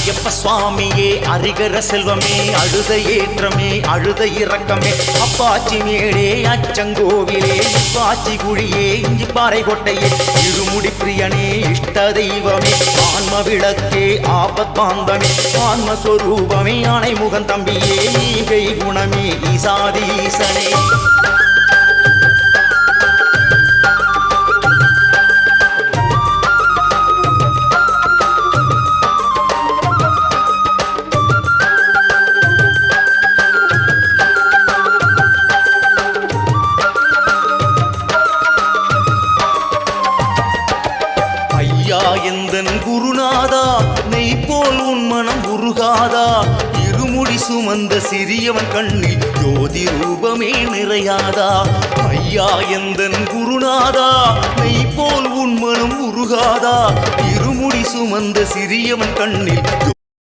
ஐயப்ப சுவாமியே அரிகர செல்வமே அழுத ஏற்றமே அழுத இரக்கமே அப்பாச்சி மேடே அச்சங்கோவிலே இப்பாச்சி குழியே இஞ்சி பாறை கொட்டையே இருமுடி பிரியனே இஷ்ட தெய்வமே ஆன்ம விளக்கே ஆபத் பாந்தமே ஆன்மஸ்வரூபமே ஆணை முகன் தம்பியே ஈகை குணமே ஈசாதீசனே எந்தன் குருநாதா நெய் போல் உன் மனம் உருகாதா இருமுடி சுமந்த சிறியவன் கண்ணில் ஜோதி ரூபமே நிறையாதா ஐயா எந்தன் குருநாதா நெய் போல் உன் மனம் உருகாதா இருமுடி சுமந்த சிறியவன் கண்ணில்